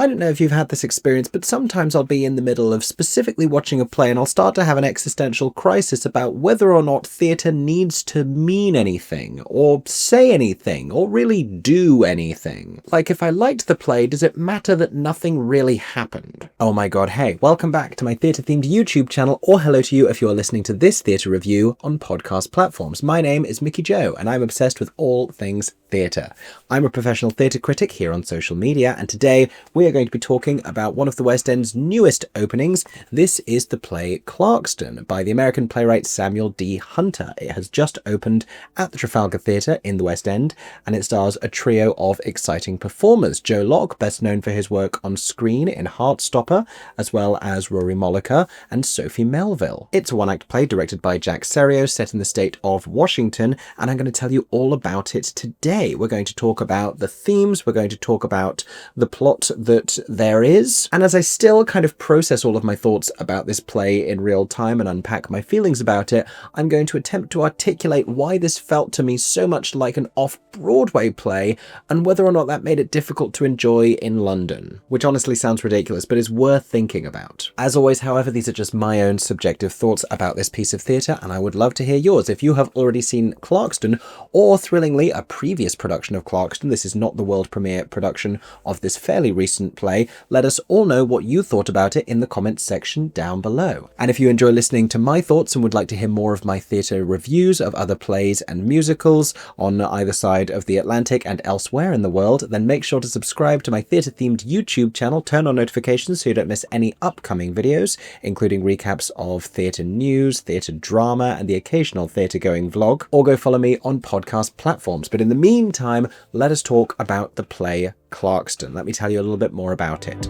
I don't know if you've had this experience, but sometimes I'll be in the middle of specifically watching a play and I'll start to have an existential crisis about whether or not theatre needs to mean anything, or say anything, or really do anything. Like, if I liked the play, does it matter that nothing really happened? Oh my god, hey, welcome back to my theatre-themed YouTube channel, or hello to you if you're listening to this theatre review on podcast platforms. My name is Mickey Jo, and I'm obsessed with all things theatre. I'm a professional theatre critic here on social media, and today we are going to be talking about one of the West End's newest openings. This is the play CLARKSTON by the American playwright Samuel D. Hunter. It has just opened at the Trafalgar Theatre in the West End, and it stars a trio of exciting performers. Joe Locke, best known for his work on screen in Heartstopper, as well as Ruaridh Mollica and Sophie Melville. It's a one-act play directed by Jack Serio, set in the state of Washington, and I'm going to tell you all about it today. We're going to talk about the themes, we're going to talk about the plot that there is, and as I still kind of process all of my thoughts about this play in real time and unpack my feelings about it, I'm going to attempt to articulate why this felt to me so much like an off-Broadway play, and whether or not that made it difficult to enjoy in London, which honestly sounds ridiculous, but is worth thinking about. As always, however, these are just my own subjective thoughts about this piece of theatre, and I would love to hear yours. If you have already seen CLARKSTON, or thrillingly, a previous production of CLARKSTON, this is not the world premiere production of this fairly recent play, let us all know what you thought about it in the comments section down below. And if you enjoy listening to my thoughts and would like to hear more of my theatre reviews of other plays and musicals on either side of the Atlantic and elsewhere in the world, then make sure to subscribe to my theatre-themed YouTube channel, turn on notifications so you don't miss any upcoming videos, including recaps of theatre news, theatre drama, and the occasional theatre-going vlog, or go follow me on podcast platforms. But in the meantime, let us talk about the play CLARKSTON. Let me tell you a little bit more about it.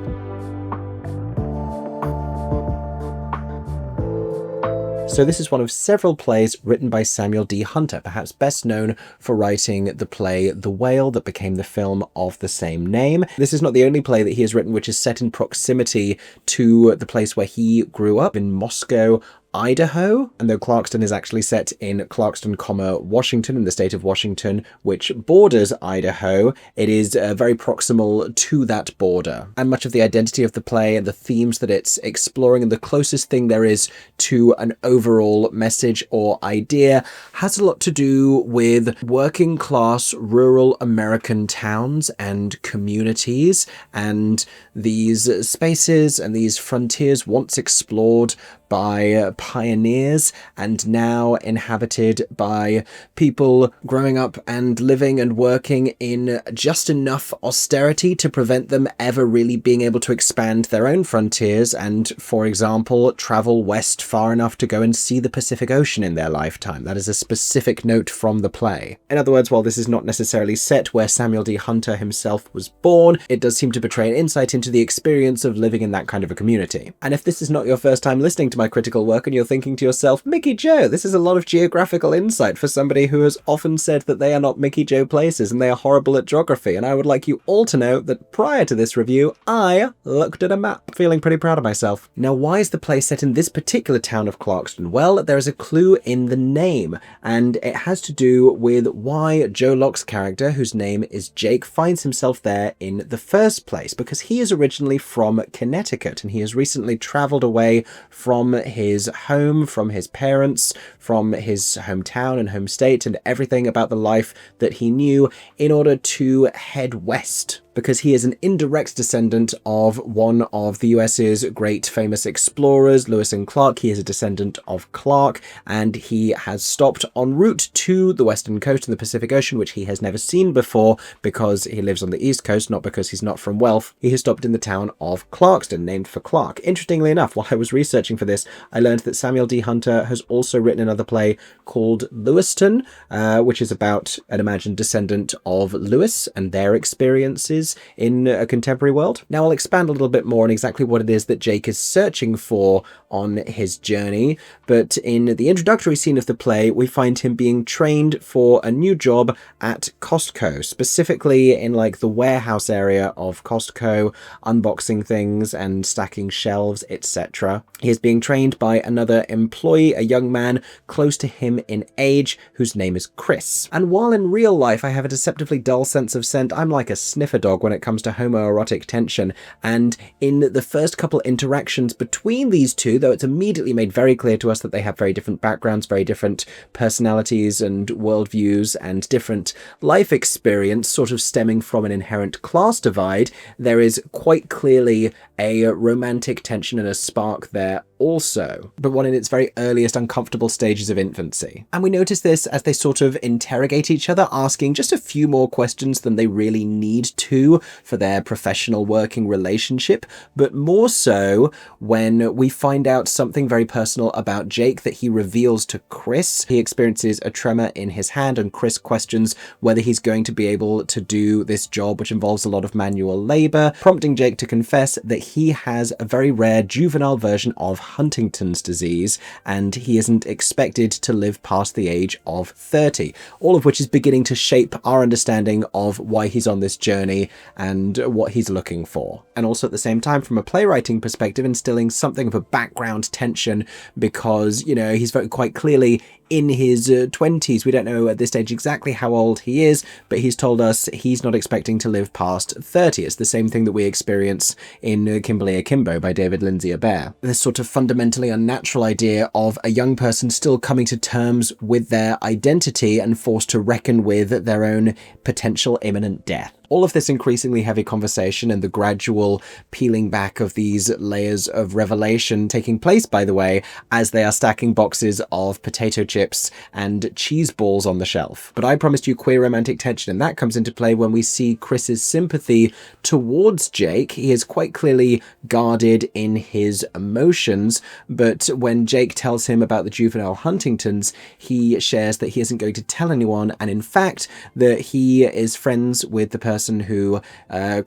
So this is one of several plays written by Samuel D. Hunter, perhaps best known for writing the play The Whale that became the film of the same name. This is not the only play that he has written which is set in proximity to the place where he grew up, in Moscow, Idaho, and though CLARKSTON is actually set in Clarkston, Washington, in the state of Washington, which borders Idaho, it is very proximal to that border. And much of the identity of the play and the themes that it's exploring and the closest thing there is to an overall message or idea has a lot to do with working class rural American towns and communities, and these spaces and these frontiers once explored by pioneers and now inhabited by people growing up and living and working in just enough austerity to prevent them ever really being able to expand their own frontiers and, for example, travel west far enough to go and see the Pacific Ocean in their lifetime. That is a specific note from the play. In other words, while this is not necessarily set where Samuel D. Hunter himself was born, it does seem to portray an insight into the experience of living in that kind of a community. And if this is not your first time listening to my critical work and you're thinking to yourself, Mickey Jo, this is a lot of geographical insight for somebody who has often said that they are not Mickey Jo places and they are horrible at geography, and I would like you all to know that prior to this review, I looked at a map, feeling pretty proud of myself. Now, why is the play set in this particular town of CLARKSTON? Well, there is a clue in the name, and it has to do with why Joe Locke's character, whose name is Jake, finds himself there in the first place, because he is originally from Connecticut, and he has recently travelled away from his home, from his parents, from his hometown and home state, and everything about the life that he knew in order to head west, because he is an indirect descendant of one of the US's great famous explorers, Lewis and Clark. He is a descendant of Clark, and he has stopped en route to the western coast and the Pacific Ocean, which he has never seen before because he lives on the east coast, not because he's not from wealth. He has stopped in the town of Clarkston, named for Clark. Interestingly enough, while I was researching for this, I learned that Samuel D. Hunter has also written another play called Lewiston, which is about an imagined descendant of Lewis and their experiences in a contemporary world. Now, I'll expand a little bit more on exactly what it is that Jake is searching for on his journey, but in the introductory scene of the play, we find him being trained for a new job at Costco, specifically in like the warehouse area of Costco, unboxing things and stacking shelves, etc. He is being trained by another employee, a young man close to him in age, whose name is Chris. And while in real life I have a deceptively dull sense of scent, I'm like a sniffer dog underdog when it comes to homoerotic tension. And in the first couple interactions between these two, though it's immediately made very clear to us that they have very different backgrounds, very different personalities and worldviews, and different life experience, sort of stemming from an inherent class divide, there is quite clearly a romantic tension and a spark there also, but one in its very earliest uncomfortable stages of infancy. And we notice this as they sort of interrogate each other, asking just a few more questions than they really need to for their professional working relationship, but more so when we find out something very personal about Jake that he reveals to Chris. He experiences a tremor in his hand, and Chris questions whether he's going to be able to do this job, which involves a lot of manual labor, prompting Jake to confess that he has a very rare juvenile version of Huntington's disease, and he isn't expected to live past the age of 30, all of which is beginning to shape our understanding of why he's on this journey and what he's looking for. And also at the same time, from a playwriting perspective, instilling something of a background tension, because, you know, he's very quite clearly in his 20s. We don't know at this stage exactly how old he is, but he's told us he's not expecting to live past 30. It's the same thing that we experience in Kimberly Akimbo by David Lindsay-Abaire. This sort of fundamentally unnatural idea of a young person still coming to terms with their identity and forced to reckon with their own potential imminent death. All of this increasingly heavy conversation and the gradual peeling back of these layers of revelation taking place, by the way, as they are stacking boxes of potato chips and cheese balls on the shelf. But I promised you queer romantic tension, and that comes into play when we see Chris's sympathy towards Jake. He is quite clearly guarded in his emotions, but when Jake tells him about the juvenile Huntington's, he shares that he isn't going to tell anyone, and in fact that he is friends with the person who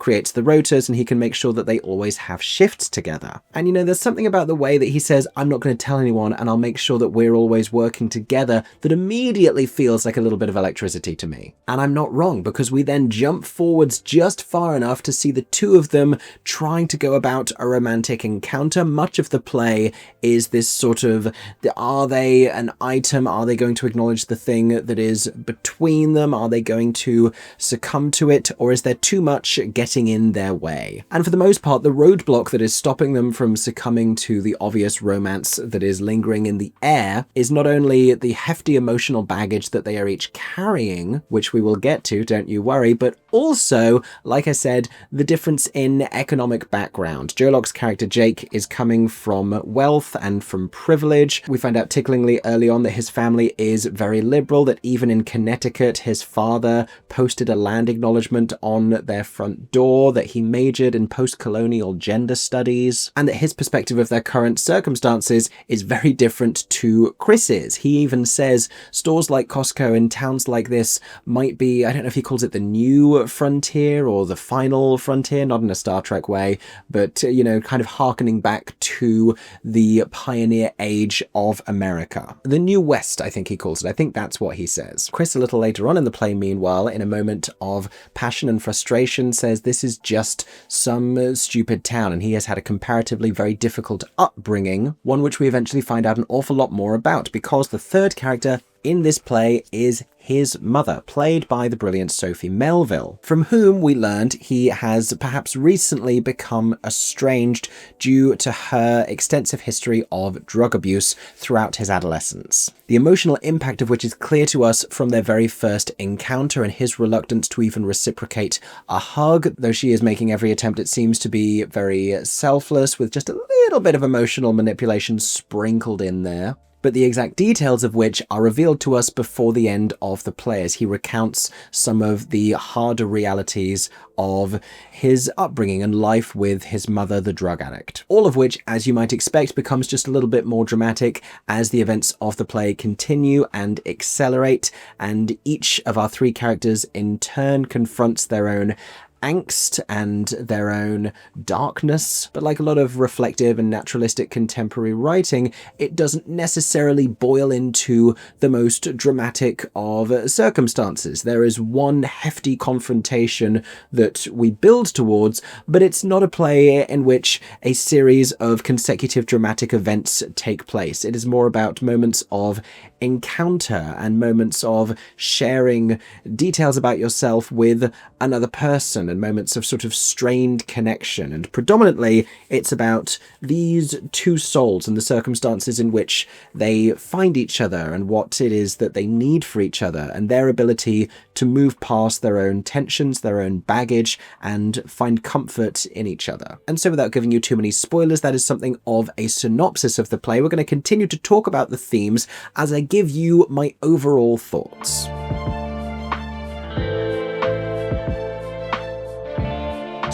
creates the rotas, and he can make sure that they always have shifts together. And you know, there's something about the way that he says, I'm not going to tell anyone and I'll make sure that we're always working together, that immediately feels like a little bit of electricity to me. And I'm not wrong, because we then jump forwards just far enough to see the two of them trying to go about a romantic encounter. Much of the play is this sort of, are they an item? Are they going to acknowledge the thing that is between them? Are they going to succumb to it? Or is there too much getting in their way? And for the most part, the roadblock that is stopping them from succumbing to the obvious romance that is lingering in the air is not only the hefty emotional baggage that they are each carrying, which we will get to, don't you worry, but also, like I said, the difference in economic background. Joe Locke's character Jake is coming from wealth and from privilege. We find out ticklingly early on that his family is very liberal, that even in Connecticut, his father posted a land acknowledgement on their front door, that he majored in post-colonial gender studies, and that his perspective of their current circumstances is very different to Chris's. He even says stores like Costco in towns like this might be, I don't know if he calls it the new frontier or the final frontier, not in a Star Trek way, but, you know, kind of hearkening back to the pioneer age of America. The New West, I think he calls it. I think that's what he says. Chris, a little later on in the play, meanwhile, in a moment of passion and frustration, says this is just some stupid town, and he has had a comparatively very difficult upbringing, one which we eventually find out an awful lot more about, because the third character in this play is his mother, played by the brilliant Sophie Melville, from whom we learned he has perhaps recently become estranged due to her extensive history of drug abuse throughout his adolescence. The emotional impact of which is clear to us from their very first encounter, and his reluctance to even reciprocate a hug, though she is making every attempt, it seems to be very selfless, with just a little bit of emotional manipulation sprinkled in there, but the exact details of which are revealed to us before the end of the play, as he recounts some of the harder realities of his upbringing and life with his mother, the drug addict. All of which, as you might expect, becomes just a little bit more dramatic as the events of the play continue and accelerate, and each of our three characters in turn confronts their own angst and their own darkness. But like a lot of reflective and naturalistic contemporary writing, it doesn't necessarily boil into the most dramatic of circumstances. There is one hefty confrontation that we build towards, but it's not a play in which a series of consecutive dramatic events take place. It is more about moments of encounter and moments of sharing details about yourself with another person, and moments of sort of strained connection. And predominantly, it's about these two souls and the circumstances in which they find each other and what it is that they need for each other and their ability to move past their own tensions, their own baggage, and find comfort in each other. And so without giving you too many spoilers, that is something of a synopsis of the play. We're going to continue to talk about the themes as I give you my overall thoughts.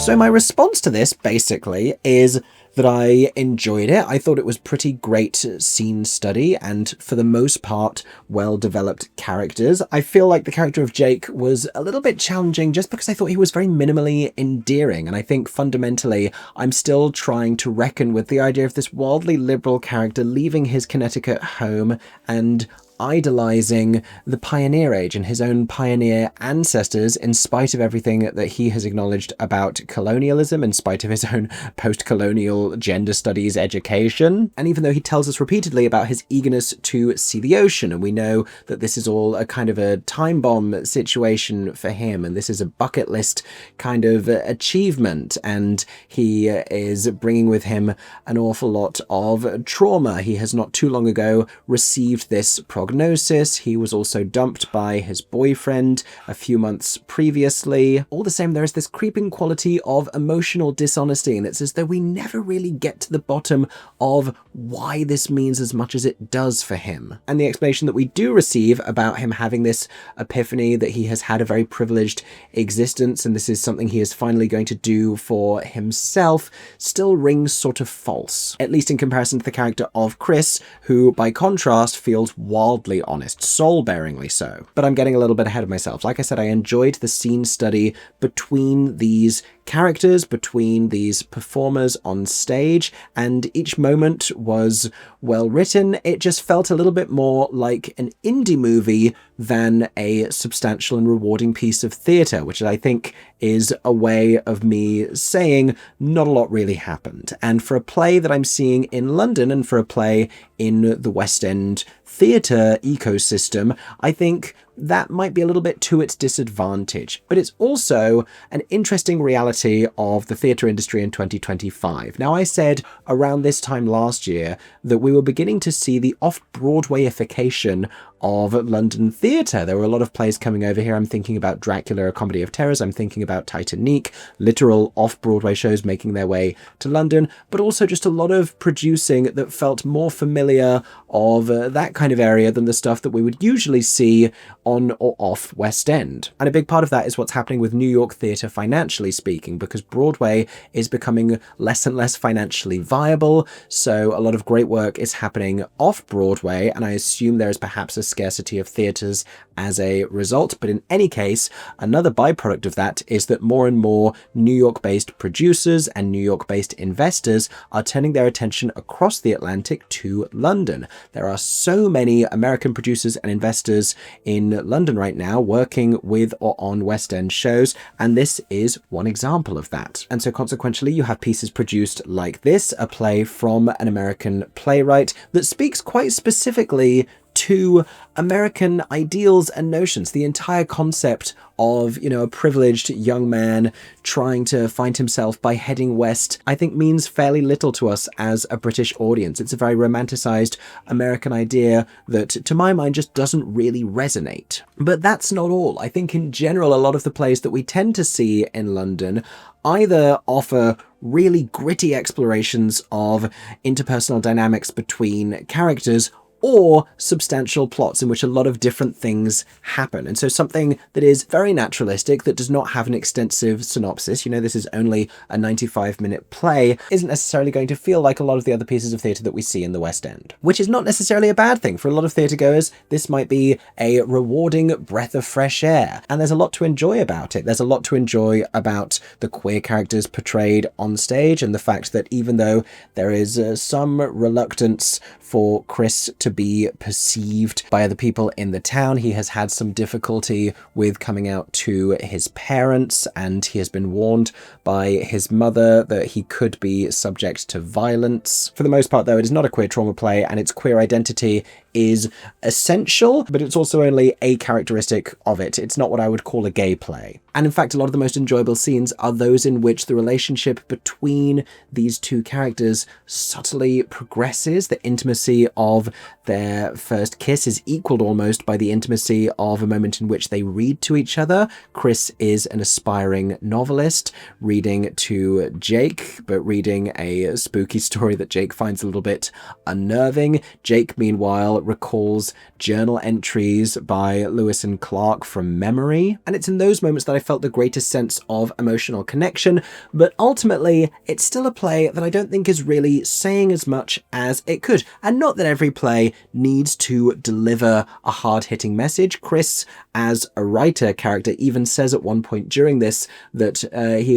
So my response to this, basically, is that I enjoyed it. I thought it was pretty great scene study and, for the most part, well-developed characters. I feel like the character of Jake was a little bit challenging just because I thought he was very minimally endearing, and I think fundamentally I'm still trying to reckon with the idea of this wildly liberal character leaving his Connecticut home and idolizing the pioneer age and his own pioneer ancestors in spite of everything that he has acknowledged about colonialism, in spite of his own post-colonial gender studies education. And even though he tells us repeatedly about his eagerness to see the ocean, and we know that this is all a kind of a time bomb situation for him, and this is a bucket list kind of achievement, and he is bringing with him an awful lot of trauma. He has not too long ago received this prognosis. He was also dumped by his boyfriend a few months previously. All the same, there is this creeping quality of emotional dishonesty, and it's as though we never really get to the bottom of why this means as much as it does for him. And the explanation that we do receive about him having this epiphany that he has had a very privileged existence and this is something he is finally going to do for himself still rings sort of false, at least in comparison to the character of Chris, who by contrast feels wildly honest, soul-bearingly so. But I'm getting a little bit ahead of myself. Like I said, I enjoyed the scene study between these characters, between these performers on stage, and each moment was well written. It just felt a little bit more like an indie movie than a substantial and rewarding piece of theatre, which I think is a way of me saying not a lot really happened. And for a play that I'm seeing in London and for a play in the West End theatre ecosystem, I think that might be a little bit to its disadvantage. But it's also an interesting reality of the theatre industry in 2025. Now, I said around this time last year that we were beginning to see the off-Broadwayification of London theatre. There were a lot of plays coming over here. I'm thinking about Dracula, A Comedy of Terrors. I'm thinking about Titanic, literal off-Broadway shows making their way to London, but also just a lot of producing that felt more familiar of that kind of area than the stuff that we would usually see on or off West End. And a big part of that is what's happening with New York theatre financially speaking, because Broadway is becoming less and less financially viable, so a lot of great work is happening off Broadway, and I assume there is perhaps a scarcity of theatres as a result. But in any case, another byproduct of that is that more and more New York-based producers and New York-based investors are turning their attention across the Atlantic to London. There are so many American producers and investors in London right now working with or on West End shows, and this is one example of that. And so consequentially, you have pieces produced like this, a play from an American playwright that speaks quite specifically to American ideals and notions. The entire concept of, a privileged young man trying to find himself by heading west, I think means fairly little to us as a British audience. It's a very romanticized American idea that, to my mind, just doesn't really resonate. But that's not all. I think in general, a lot of the plays that we tend to see in London either offer really gritty explorations of interpersonal dynamics between characters or substantial plots in which a lot of different things happen. And so something that is very naturalistic, that does not have an extensive synopsis, this is only a 95-minute play, isn't necessarily going to feel like a lot of the other pieces of theatre that we see in the West End. Which is not necessarily a bad thing. For a lot of theatregoers, this might be a rewarding breath of fresh air. And there's a lot to enjoy about it. There's a lot to enjoy about the queer characters portrayed on stage, and the fact that even though there is some reluctance for Chris to be perceived by other people in the town, he has had some difficulty with coming out to his parents, and he has been warned by his mother that he could be subject to violence. For the most part, though, it is not a queer trauma play, and its queer identity is essential, but it's also only a characteristic of it. It's not what I would call a gay play. And in fact, a lot of the most enjoyable scenes are those in which the relationship between these two characters subtly progresses. The intimacy of their first kiss is equaled almost by the intimacy of a moment in which they read to each other. Chris is an aspiring novelist reading to Jake, but reading a spooky story that Jake finds a little bit unnerving. Jake, meanwhile, recalls journal entries by Lewis and Clark from memory. And it's in those moments that I felt the greatest sense of emotional connection, but ultimately it's still a play that I don't think is really saying as much as it could. And not that every play needs to deliver a hard-hitting message. Chris, as a writer character, even says at one point during this that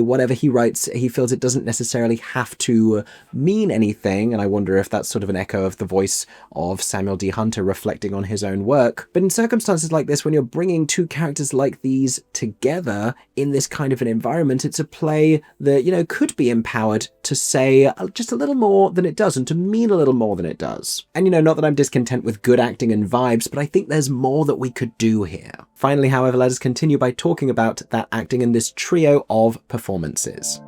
whatever he writes, he feels it doesn't necessarily have to mean anything, and I wonder if that's sort of an echo of the voice of Samuel D. Hunter reflecting on his own work. But in circumstances like this, when you're bringing two characters like these together in this kind of an environment, it's a play that, you know, could be empowered to say just a little more than it does and to mean a little more than it does. And, you know, not that I'm discontent with good acting and vibes, but I think there's more that we could do here. Finally, however, let us continue by talking about that acting in this trio of performances.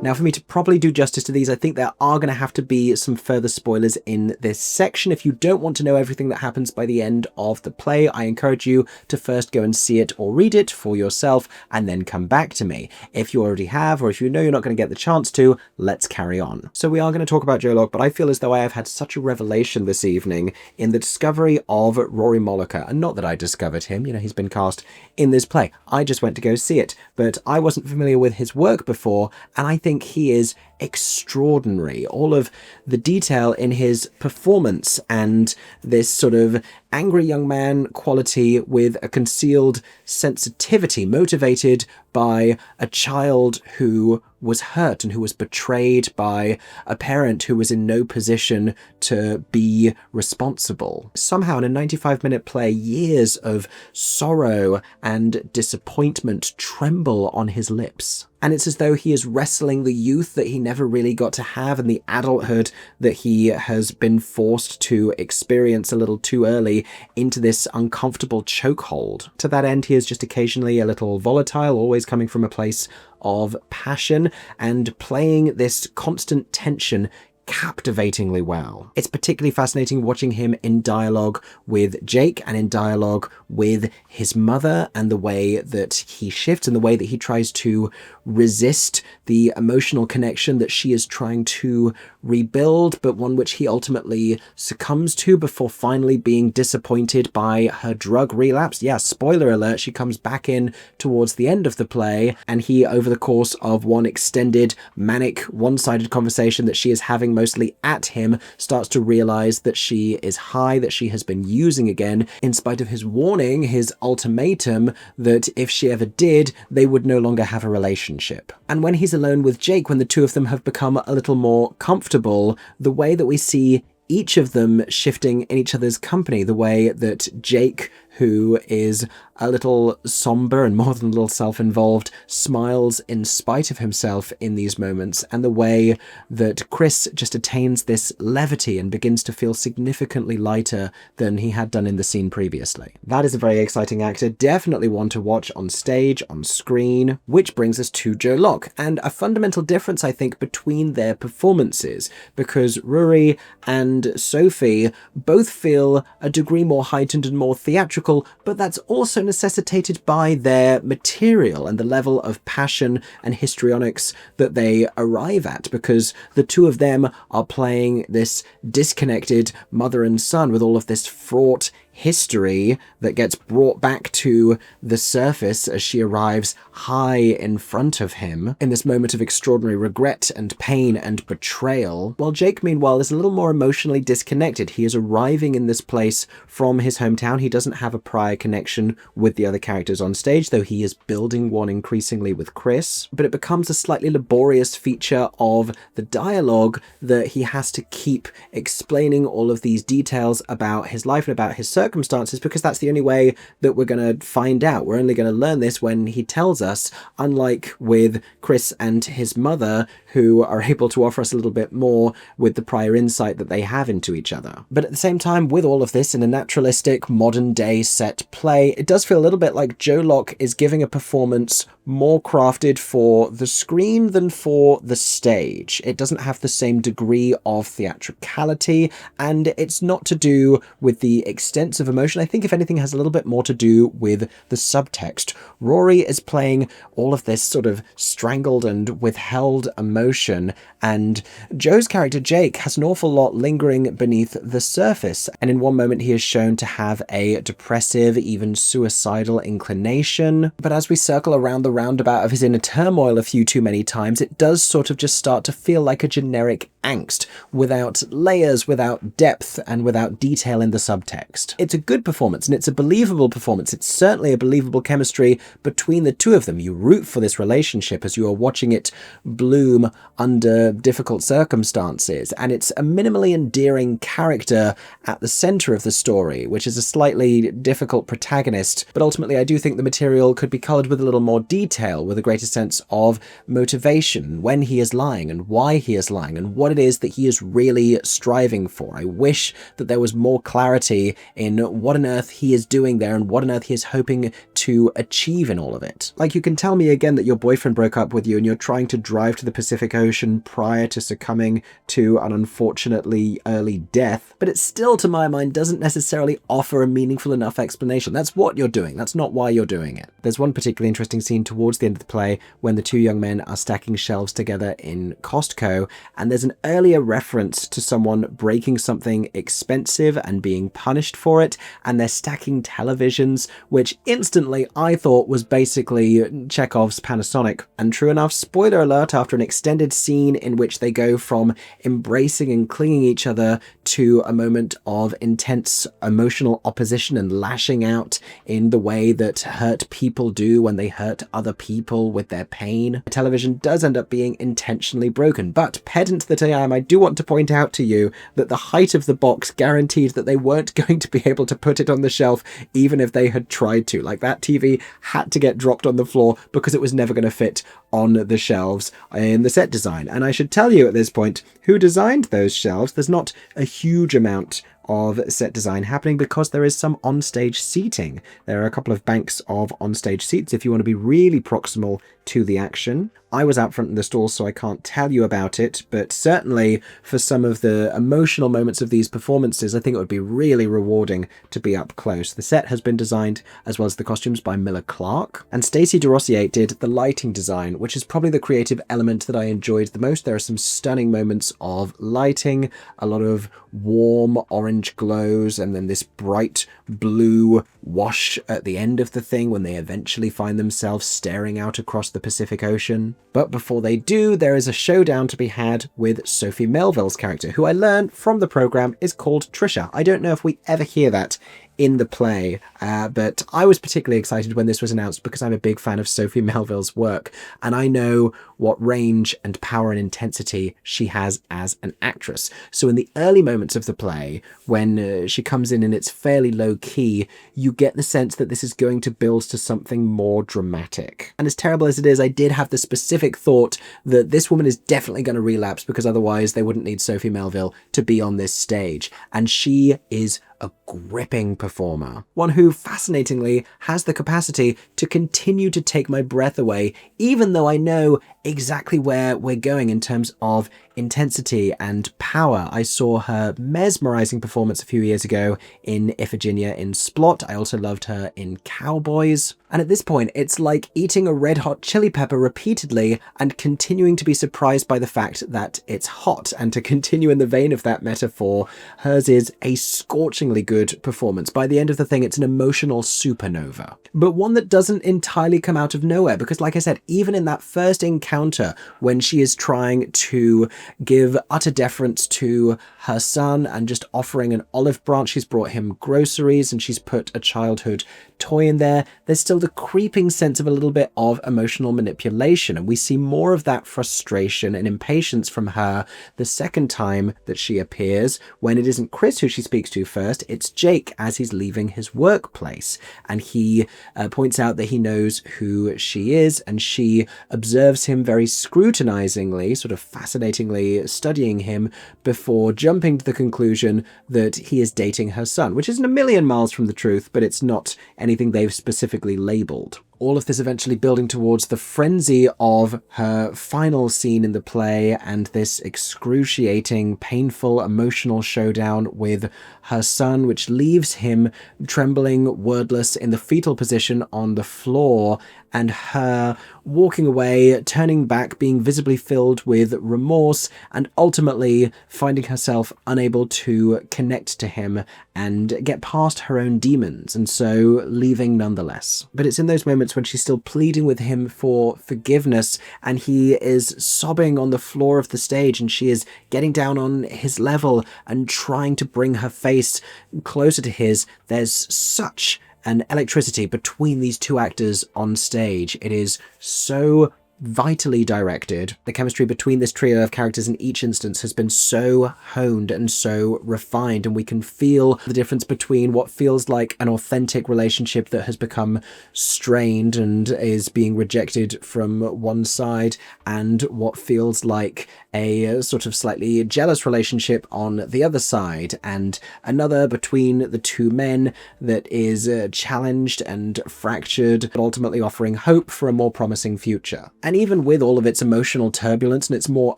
Now, for me to properly do justice to these, I think there are going to have to be some further spoilers in this section. If you don't want to know everything that happens by the end of the play, I encourage you to first go and see it or read it for yourself and then come back to me. If you already have, or if you know you're not going to get the chance to, let's carry on. So we are going to talk about Joe Locke, but I feel as though I have had such a revelation this evening in the discovery of Ruaridh Mollica. And not that I discovered him, you know, he's been cast in this play. I just went to go see it, but I wasn't familiar with his work before, and I think he is extraordinary. All of the detail in his performance and this sort of angry young man quality with a concealed sensitivity motivated by a child who was hurt and who was betrayed by a parent who was in no position to be responsible. Somehow in a 95-minute play, years of sorrow and disappointment tremble on his lips. And it's as though he is wrestling the youth that he never really got to have and the adulthood that he has been forced to experience a little too early into this uncomfortable chokehold. To that end, he is just occasionally a little volatile, always coming from a place of passion and playing this constant tension captivatingly well. It's particularly fascinating watching him in dialogue with Jake and in dialogue with his mother, and the way that he shifts and the way that he tries to resist the emotional connection that she is trying to rebuild, but one which he ultimately succumbs to before finally being disappointed by her drug relapse. Yeah, spoiler alert, she comes back in towards the end of the play, and he, over the course of one extended, manic, one-sided conversation that she is having mostly at him, starts to realize that she is high, that she has been using again, in spite of his warning, his ultimatum, that if she ever did, they would no longer have a relationship. And when he's alone with Jake, when the two of them have become a little more comfortable, the way that we see each of them shifting in each other's company, the way that Jake, who is a little somber and more than a little self-involved, smiles in spite of himself in these moments, and the way that Chris just attains this levity and begins to feel significantly lighter than he had done in the scene previously. That is a very exciting actor, definitely one to watch on stage, on screen, which brings us to Joe Locke, and a fundamental difference, I think, between their performances, because Ruaridh and Sophie both feel a degree more heightened and more theatrical, but that's also necessitated by their material and the level of passion and histrionics that they arrive at, because the two of them are playing this disconnected mother and son with all of this fraught history that gets brought back to the surface as she arrives high in front of him in this moment of extraordinary regret and pain and betrayal, while Jake, meanwhile, is a little more emotionally disconnected. He is arriving in this place from his hometown. He doesn't have a prior connection with the other characters on stage, though he is building one increasingly with Chris, but it becomes a slightly laborious feature of the dialogue that he has to keep explaining all of these details about his life and about his circumstances, because that's the only way that we're going to find out. We're only going to learn this when he tells us, unlike with Chris and his mother, who are able to offer us a little bit more with the prior insight that they have into each other. But at the same time, with all of this in a naturalistic, modern-day set play, it does feel a little bit like Joe Locke is giving a performance more crafted for the screen than for the stage. It doesn't have the same degree of theatricality, and it's not to do with the extensive emotion. I think, if anything, has a little bit more to do with the subtext. Rory is playing all of this sort of strangled and withheld emotion, and Joe's character Jake has an awful lot lingering beneath the surface, and in one moment he is shown to have a depressive, even suicidal inclination. But as we circle around the roundabout of his inner turmoil a few too many times, it does sort of just start to feel like a generic angst, without layers, without depth, and without detail in the subtext. It's a good performance, and it's a believable performance. It's certainly a believable chemistry between the two of them. You root for this relationship as you are watching it bloom under difficult circumstances, and it's a minimally endearing character at the center of the story, which is a slightly difficult protagonist. But ultimately, I do think the material could be colored with a little more detail, with a greater sense of motivation, when he is lying and why he is lying and what it is that he is really striving for. I wish that there was more clarity in what on earth he is doing there and what on earth he is hoping to achieve in all of it. Like, you can tell me again that your boyfriend broke up with you and you're trying to drive to the Pacific Ocean prior to succumbing to an unfortunately early death, but it still, to my mind, doesn't necessarily offer a meaningful enough explanation. That's what you're doing. That's not why you're doing it. There's one particularly interesting scene towards the end of the play when the two young men are stacking shelves together in Costco, and there's an earlier reference to someone breaking something expensive and being punished for it, and they're stacking televisions, which instantly I thought was basically Chekhov's Panasonic. And true enough, spoiler alert, after an extended scene in which they go from embracing and clinging each other to a moment of intense emotional opposition and lashing out in the way that hurt people do when they hurt other people with their pain, the television does end up being intentionally broken. But pedant that I am, I do want to point out to you that the height of the box guaranteed that they weren't going to be able to put it on the shelf even if they had tried to. Like, that TV had to get dropped on the floor because it was never going to fit on the shelves in the set design. And I should tell you at this point who designed those shelves. There's not a huge amount of set design happening because there is some onstage seating. There are a couple of banks of onstage seats if you want to be really proximal to the action. I was out front in the stalls, so I can't tell you about it, but certainly for some of the emotional moments of these performances, I think it would be really rewarding to be up close. The set has been designed, as well as the costumes, by Miller Clark, and Stacey DeRossier did the lighting design, which is probably the creative element that I enjoyed the most. There are some stunning moments of lighting, a lot of warm orange glows, and then this bright blue wash at the end of the thing when they eventually find themselves staring out across the Pacific Ocean. But before they do, there is a showdown to be had with Sophie Melville's character, who I learned from the program is called Trisha. I don't know if we ever hear that in the play, but I was particularly excited when this was announced because I'm a big fan of Sophie Melville's work, and I know what range and power and intensity she has as an actress. So in the early moments of the play, when she comes in and it's fairly low key, you get the sense that this is going to build to something more dramatic. And as terrible as it is, I did have the specific thought that this woman is definitely going to relapse because otherwise they wouldn't need Sophie Melville to be on this stage. And she is a gripping performer, one who fascinatingly has the capacity to continue to take my breath away, even though I know exactly where we're going in terms of intensity and power. I saw her mesmerizing performance a few years ago in Iphigenia in Splot. I also loved her in Cowboys. And at this point, it's like eating a red hot chili pepper repeatedly and continuing to be surprised by the fact that it's hot. And to continue in the vein of that metaphor, hers is a scorchingly good performance. By the end of the thing, it's an emotional supernova, but one that doesn't entirely come out of nowhere, because like I said, even in that first encounter encounter when she is trying to give utter deference to her son and just offering an olive branch. She's brought him groceries and she's put a childhood toy in there. There's still the creeping sense of a little bit of emotional manipulation, and we see more of that frustration and impatience from her the second time that she appears, when it isn't Chris who she speaks to first, it's Jake as he's leaving his workplace, and he points out that he knows who she is, and she observes him very scrutinizingly, sort of fascinatingly studying him before jumping to the conclusion that he is dating her son, which isn't a million miles from the truth, but it's not anything they've specifically labeled. All of this eventually building towards the frenzy of her final scene in the play and this excruciating, painful, emotional showdown with her son, which leaves him trembling, wordless, in the fetal position on the floor, and her walking away, turning back, being visibly filled with remorse, and ultimately finding herself unable to connect to him and get past her own demons, and so leaving nonetheless. But it's in those moments when she's still pleading with him for forgiveness, and he is sobbing on the floor of the stage, and she is getting down on his level and trying to bring her face closer to his. There's such an electricity between these two actors on stage. It is so vitally directed. The chemistry between this trio of characters in each instance has been so honed and so refined, and we can feel the difference between what feels like an authentic relationship that has become strained and is being rejected from one side, and what feels like a sort of slightly jealous relationship on the other side, and another between the two men that is challenged and fractured, but ultimately offering hope for a more promising future. And even with all of its emotional turbulence and its more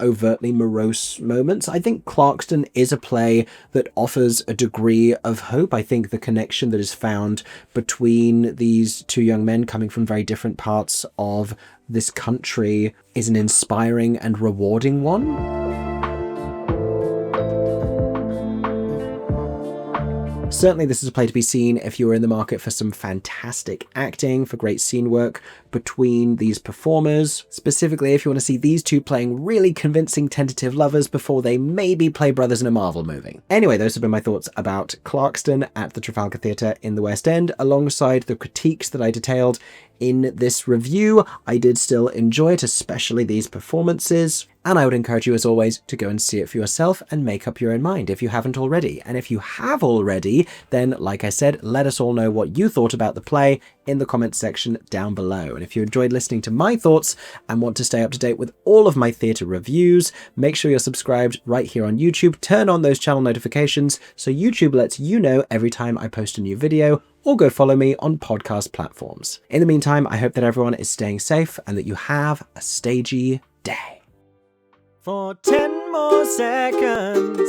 overtly morose moments, I think Clarkston is a play that offers a degree of hope. I think the connection that is found between these two young men coming from very different parts of this country is an inspiring and rewarding one. Certainly this is a play to be seen if you are in the market for some fantastic acting, for great scene work between these performers. Specifically, if you want to see these two playing really convincing tentative lovers before they maybe play brothers in a Marvel movie. Anyway, those have been my thoughts about Clarkston at the Trafalgar Theatre in the West End, alongside the critiques that I detailed in this review. I did still enjoy it, especially these performances, and I would encourage you, as always, to go and see it for yourself and make up your own mind if you haven't already. And if you have already, then, like I said, let us all know what you thought about the play in the comments section down below. And if you enjoyed listening to my thoughts and want to stay up to date with all of my theatre reviews, make sure you're subscribed right here on YouTube. Turn on those channel notifications so YouTube lets you know every time I post a new video, or go follow me on podcast platforms. In the meantime, I hope that everyone is staying safe and that you have a stagey day. For 10 more seconds,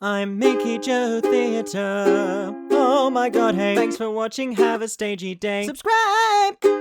I'm MickeyJoTheatre. Oh my god, hey, thanks for watching, have a stagey day. Subscribe!